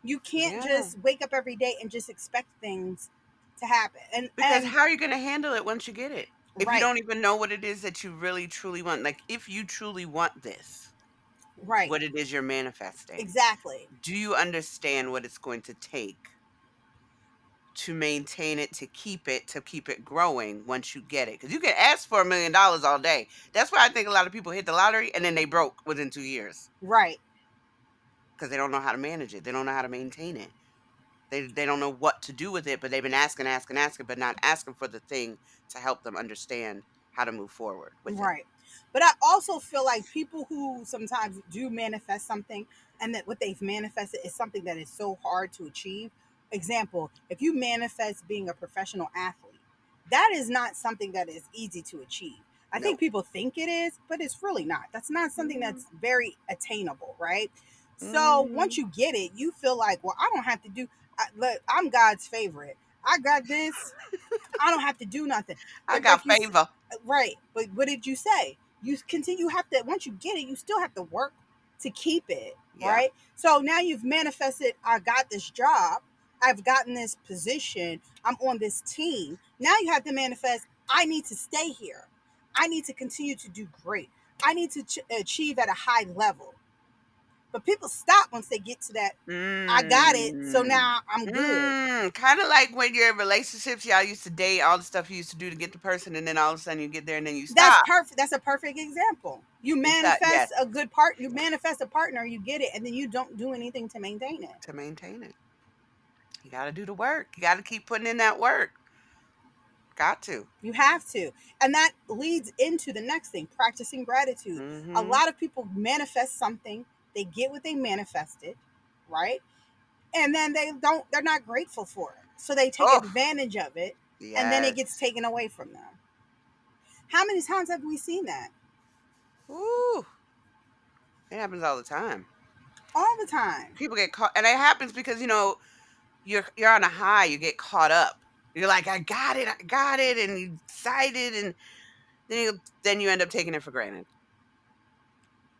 You can't Yeah. just wake up every day and just expect things to happen. Because And how are you going to handle it once you get it? If you right, don't even know what it is that you really truly want, like if you truly want this, right. what it is you're manifesting, Exactly. do you understand what it's going to take to maintain it, to keep it growing once you get it? Because you can ask for $1 million all day. That's why I think a lot of people hit the lottery and then they broke within 2 years Right. because they don't know how to manage it. They don't know how to maintain it. They don't know what to do with it, but they've been asking, asking, asking, but not asking for the thing to help them understand how to move forward with it. Right. But I also feel like people who sometimes do manifest something and that what they've manifested is something that is so hard to achieve. Example, if you manifest being a professional athlete, that is not something that is easy to achieve. I think Nope. people think it is, but it's really not. That's not something Mm, that's very attainable, right? So once mm. you get it, you feel like, well, I don't have to do. Look, I'm God's favorite. I got this. I don't have to do nothing. I But got like you, favor. right? But what did you say? You continue. You have to once you get it, you still have to work to keep it, Yeah. right? So now you've manifested. I got this job. I've gotten this position. I'm on this team. Now you have to manifest. I need to stay here. I need to continue to do great. I need to achieve at a high level. But people stop once they get to that. I got it. So Mm. now I'm good. Kind of like when you're in relationships, y'all used to date, all the stuff you used to do to get the person, and then all of a sudden you get there and then you That's stop. perfect. That's a perfect example. You You stop, yes, manifest a good part. You manifest a partner. You get it, and then you don't do anything to maintain it. to maintain it. You got to do the work. You got to keep putting in that work. Got to. You have to, and that leads into the next thing: practicing gratitude. A Mm-hmm. lot of people manifest something. They get what they manifested, right? And then they don't. They're not grateful for it, so they take Oh, advantage of it, and then it gets yes. taken away from them. How many times have we seen that? Ooh, it happens all the time. All the time. People get caught, and it happens because you're on a high. You get caught up. You're like, I got it, and you excited, and then you end up taking it for granted.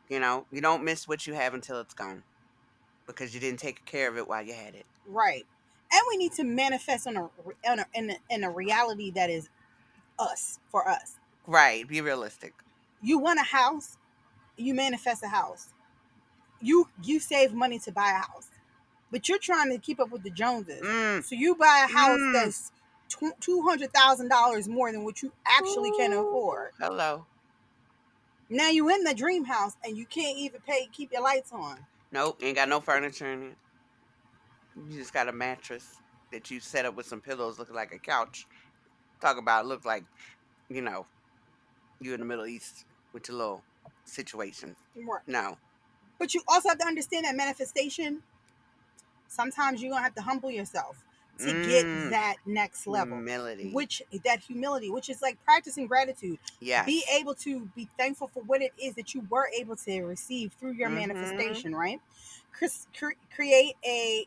You don't miss what you have until it's gone because you didn't take care of it while you had it. Right. And we need to manifest in a reality that is us for us. Right. Be realistic. You want a house, you manifest a house. You save money to buy a house, but you're trying to keep up with the Joneses. Mm. So you buy a house Mm. that's $200,000 more than what you actually can Ooh. afford. Hello. Now you in the dream house and you can't even pay keep your lights on. Nope. Ain't got no furniture in it. You just got a mattress that you set up with some pillows looking like a couch. Talk about look like, you know, you in the Middle East with your little situation. Right. No. But you also have to understand that manifestation sometimes you're gonna have to humble yourself to get Mm. that next level, Humility. which that humility, which is like practicing gratitude. Be Yes. able to be thankful for what it is that you were able to receive through your Mm-hmm. manifestation, right? Create a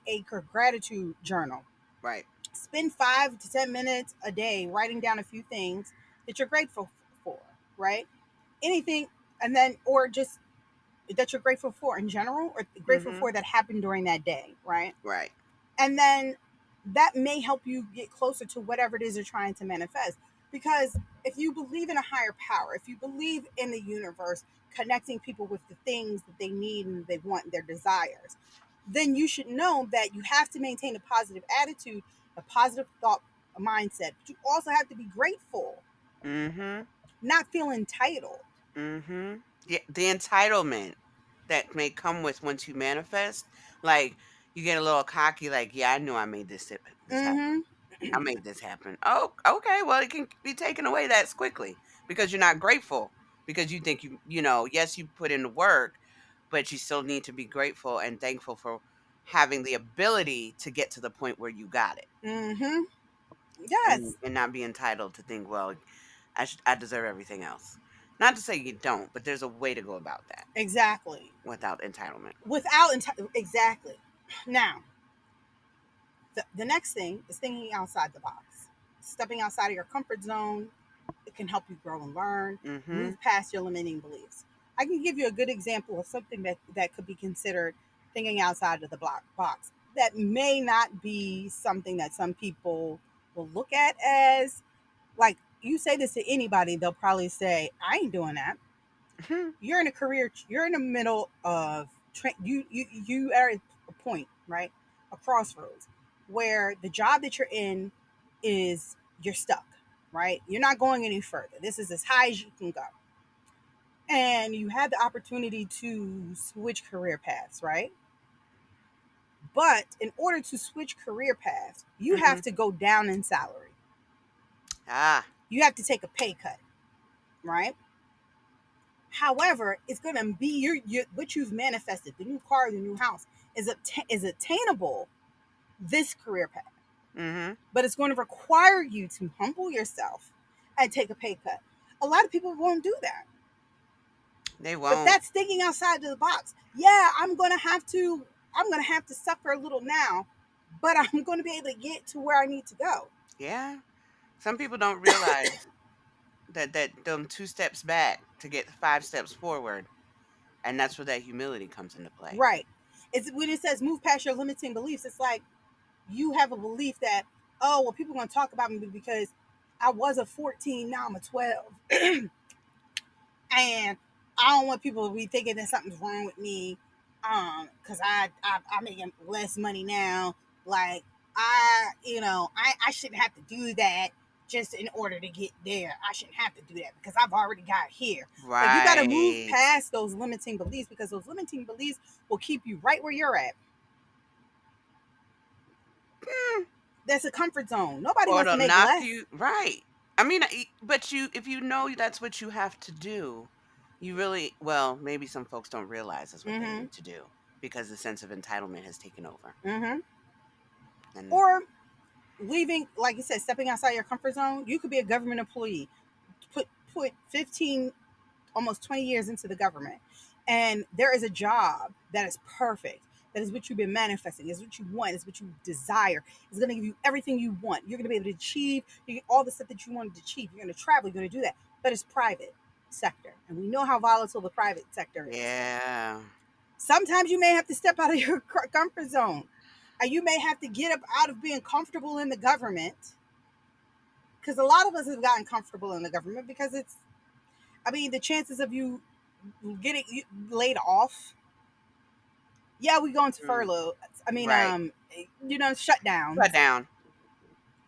gratitude journal. Right. Spend 5 to 10 minutes a day writing down a few things that you're grateful for, right? Anything, and then, or just that you're grateful for in general, or grateful Mm-hmm. for that happened during that day, right? Right. And then that may help you get closer to whatever it is you're trying to manifest. Because if you believe in a higher power, if you believe in the universe connecting people with the things that they need and they want, their desires, then you should know that you have to maintain a positive attitude, a positive thought, a mindset. But you also have to be grateful, Mm-hmm. not feel entitled. Mm-hmm. The entitlement that may come with once you manifest, like you get a little cocky, like, yeah, I knew I made this happen. Mm-hmm. I made this happen. Oh, okay. Well, it can be taken away that quickly because you're not grateful because you think yes, you put in the work, but you still need to be grateful and thankful for having the ability to get to the point where you got it Mm-hmm. and Yes, not be entitled to think, well, I deserve everything else. Not to say you don't, but there's a way to go about that exactly. without entitlement. Exactly. Now, the next thing is thinking outside the box, stepping outside of your comfort zone. It can help you grow and learn, Mhm. move past your limiting beliefs. I can give you a good example of something that could be considered thinking outside of the box. That may not be something that some people will look at as, like, you say this to anybody, they'll probably say, I ain't doing that. Mhm. You're in a career, you're in the middle of you are at a point, right, a crossroads, where the job that you're in is, you're stuck, right? You're not going any further. This is as high as you can go, and you had the opportunity to switch career paths, right? But in order to switch career paths, you have Mhm. to go down in salary. Ah. You have to take a pay cut, right? However, it's going to be what you've manifested. The new car, the new house is attainable. This career path, Mhm. but it's going to require you to humble yourself and take a pay cut. A lot of people won't do that, They but won't. that's thinking outside of the box. Yeah, I'm going to have to suffer a little now, but I'm going to be able to get to where I need to go. Yeah. Some people don't realize that them 2 steps back to get 5 steps forward, and that's where that humility comes into play. Right. It's when it says move past your limiting beliefs, it's like you have a belief that, oh, well, people are going to talk about me because I was a 14, now I'm a 12. And I don't want people to be thinking that something's wrong with me, because I make less money now. Like I shouldn't have to do that just in order to get there. I shouldn't have to do that because I've already got here. Like you got to move Right. past those limiting beliefs because those limiting beliefs will keep you right where you're at. Mm, That's a comfort zone. Nobody or wants to it'll make knock less. you right. I mean, but if you know that's what you have to do, you really well, maybe some folks don't realize that's what they Mm-hmm. need to do because the sense of entitlement has taken over. Mm-hmm. And Or leaving, like you said, stepping outside your comfort zone. You could be a government employee. Put 15, almost 20 years into the government, and there is a job that is perfect. That is what you've been manifesting. Is what you want. Is what you desire. It's going to give you everything you want. You're going to be able to achieve all the stuff that you wanted to achieve. You're going to travel. You're going to do that. But it's private sector, and we know how volatile the private sector is. yeah. Sometimes you may have to step out of your comfort zone, and you may have to get up out of being comfortable in the government, because a lot of us have gotten comfortable in the government because it's, I mean, the chances of you getting laid off, yeah, we go into Mm, furlough. I mean, right. shutdowns, Cut down.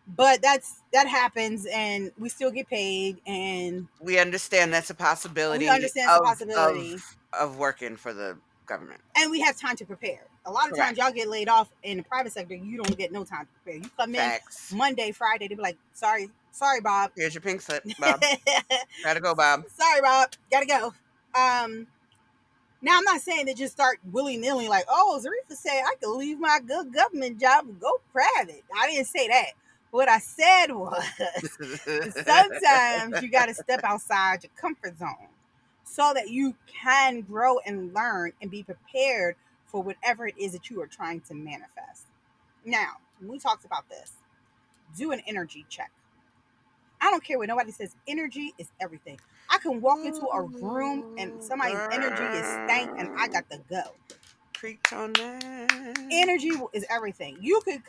but that happens, and we still get paid, and We understand that's a we possibility understand it's a possibility, of working for the government. and we have time to prepare. A lot of times, Correct. y'all get laid off in the private sector, you don't get no time to prepare. You come in Facts. Monday, Friday, they be like, sorry, Bob. Here's your pink slip, Bob. Gotta go, Bob. Sorry, Bob, gotta go. Um, Now, I'm not saying to just start willy nilly, like, oh, Zarifa said I could leave my good government job and go private. I didn't say that. What I said was sometimes you got to step outside your comfort zone so that you can grow and learn and be prepared for whatever it is that you are trying to manifest. Now, when we talked about this, do an energy check. I don't care what nobody says. Energy is everything. I can walk into a room and Ooh, somebody's energy is stank and I girl. got to go. Preach on that. Energy is everything. You could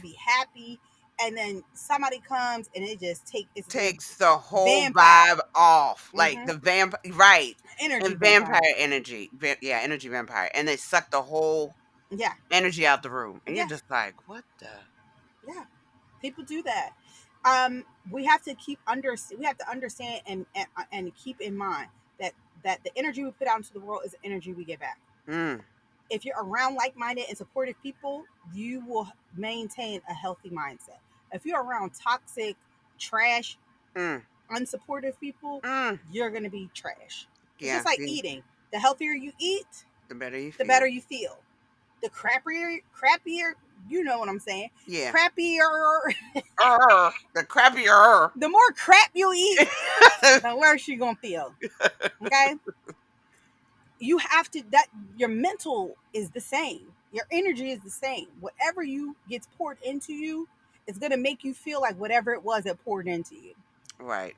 be happy, and then somebody comes and it just it's their Takes the whole vampire. vibe off, like Hmm. the right, Energy and vampire vampire. energy, yeah, energy vampire, and they suck the whole Yeah, energy out the room, and you're yeah, just like, what the? yeah. People do that. We have to we have to understand and keep in mind that the energy we put out into the world is the energy we get back. Mm, If you're around like-minded and supportive people, you will maintain a healthy mindset. If you're around toxic, trash, mm, unsupportive people, mm. you're going to be trash. It's Yeah, just like see, eating. The healthier you eat, the better you the better feel. you feel. The crappier, you know what I'm saying? Yeah. Crappier, The crappier. the more crap you eat, the worse you're going to feel. Okay? You have to, that your mental is the same. Your energy is the same. Whatever you gets poured into you, it's going to make you feel like whatever it was that poured into you. Right.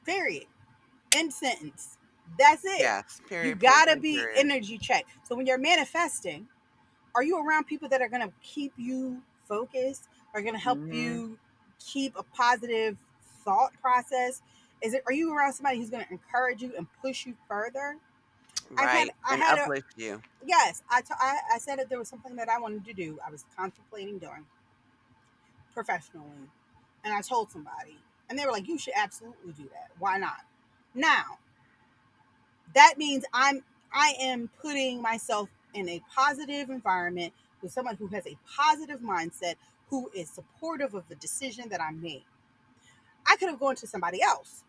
Period. End sentence. That's it. Yes. You Period. Point gotta blank. be Period. energy checked. So when you're manifesting, are you around people that are gonna keep you focused? Are gonna help Hmm. you keep a positive thought process? Are you around somebody who's gonna encourage you and push you further? Right. I And had a uplift you. yes. I said that there was something that I wanted to do. I was contemplating doing professionally, and I told somebody, and they were like, "You should absolutely do that. Why not?" Now that means I am putting myself in a positive environment with someone who has a positive mindset, who is supportive of the decision that I made. I could have gone to somebody else.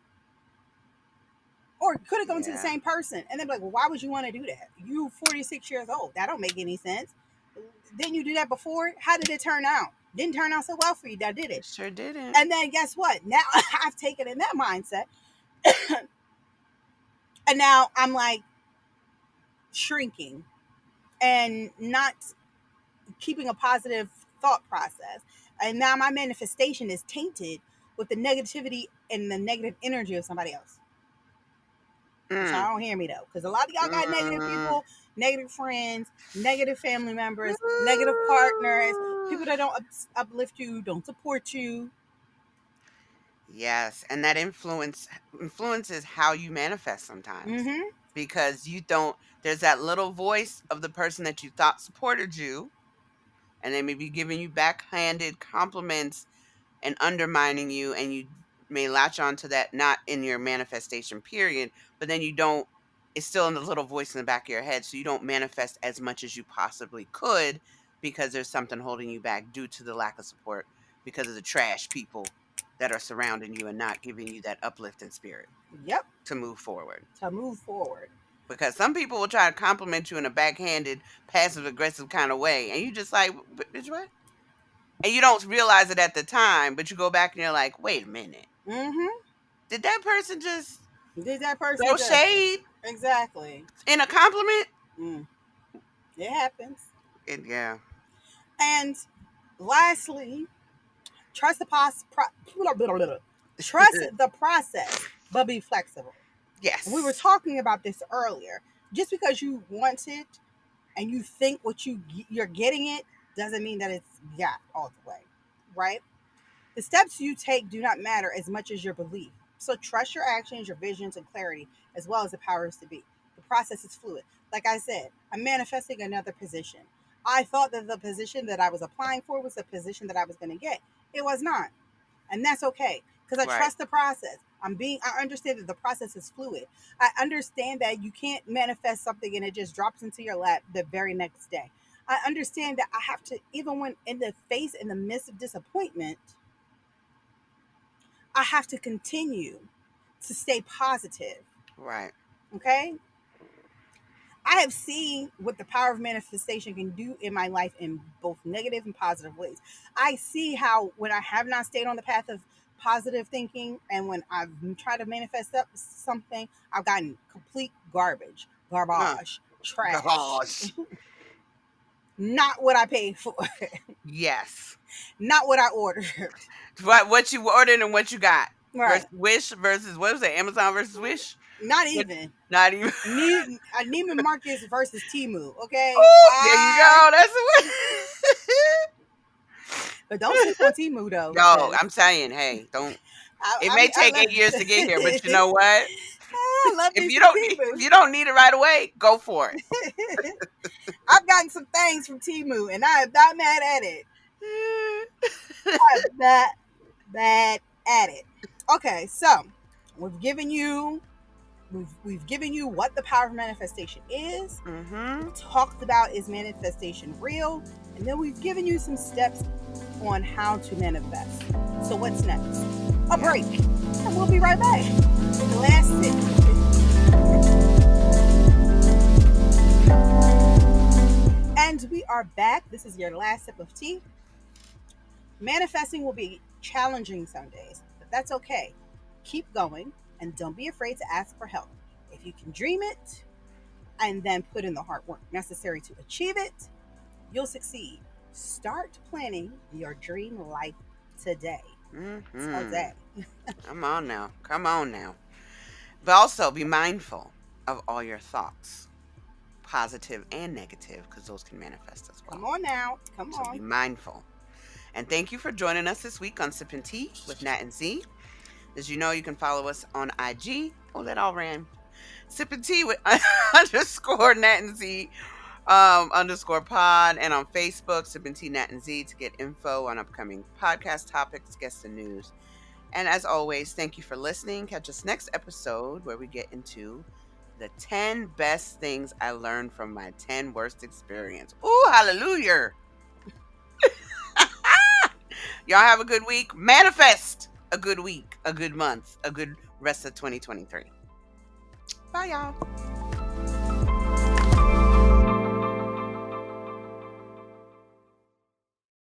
or could have gone to the Yeah. same person. And they're like, well, why would you want to do that? You 46 years old. That don't make any sense. Didn't you do that before? How did it turn out? Didn't turn out so well for you. That did it. It sure didn't. And then guess what? Now I've taken in that mindset, and now I'm like shrinking and not keeping a positive thought process. And now my manifestation is tainted with the negativity and the negative energy of somebody else. So I Mm. don't hear me though, because a lot of y'all got negative Mm. people, negative friends, negative family members, negative partners, people that don't uplift you, don't support you. Yes, and that influences how you manifest sometimes, Mm-hmm. because you don't there's that little voice of the person that you thought supported you, and they may be giving you backhanded compliments and undermining you, and you may latch on to that, not in your manifestation period, but then you don't it's still in the little voice in the back of your head, so you don't manifest as much as you possibly could, because there's something holding you back due to the lack of support, because of the trash people that are surrounding you and not giving you that uplifting spirit Yep. to move forward. To move forward. Because some people will try to compliment you in a backhanded, passive aggressive kind of way, and you just like, bitch, what? And you don't realize it at the time, but you go back and you're like, wait a minute. Mm-hmm. Did that person just Did that person throw just shade exactly? in a compliment? Mm. It happens. Yeah. And lastly, trust the trust the process, but be flexible. We were Yes. talking about this earlier. Just because you want it and you think you're getting it doesn't mean that it's got all the way, right? The steps you take do not matter as much as your belief. So trust your actions, your visions, and clarity, as well as the powers to be. The process is fluid. Like I said, I'm manifesting another position. I thought that the position that I was applying for was the position that I was going to get. It was not, and that's okay because I Right. trust the process. I understand that the process is fluid. I understand that you can't manifest something and it just drops into your lap the very next day. I understand that I have to, even when in the midst of disappointment, I have to continue to stay positive. Right. Okay. I have seen what the power of manifestation can do in my life in both negative and positive ways. I see how when I have not stayed on the path of positive thinking and when I've tried to manifest up something, I've gotten complete Huh. garbage, trash, Gosh. not what I paid for, Yes. not what I ordered. What you ordered and what you got versus Right. Wish versus what was it? Amazon versus Wish? Not What? even. Not even. Neiman Marcus versus Timu. Okay. Oh, there you go. That's what. But don't sleep on Timu though, No, because I'm saying, hey, don't. It I may mean, I take love 8 years to get here, but you know what? I love If me you some don't Timu. if you don't need it right away, go for I've gotten some things from Timu, and I am not mad at it. it. I'm not mad at it. Okay, so we've given you we've given you what the power of manifestation is. Mhm. We've talked about is manifestation real, and then we've given you some steps on how to manifest. So what's next? A Yep. break, and we'll be right back. The last sip. And we are back. This is your last sip of tea. Manifesting will be challenging some days, but that's okay. Keep going and don't be afraid to ask for help. If you can dream it and then put in the hard work necessary to achieve it, you'll succeed. Start planning your dream life today. Mhm. Today. Come on now. Come on now. But also be mindful of all your thoughts, positive and negative, because those can manifest as Come well. on now. Come So be on. mindful. And thank you for joining us this week on Sip and Tea with Nat and Z. As you know, you can follow us on IG. Oh, that all ran. Sip and Tea with underscore Nat and Z underscore pod, and on Facebook, Sip and Tea Nat and Z, to get info on upcoming podcast topics, guests, and news. And as always, thank you for listening. Catch us next episode where we get into the 10 best things I learned from my 10 worst experience. Ooh, hallelujah. Y'all have a good week. Manifest a good week, a good month, a good rest of 2023. Bye, y'all.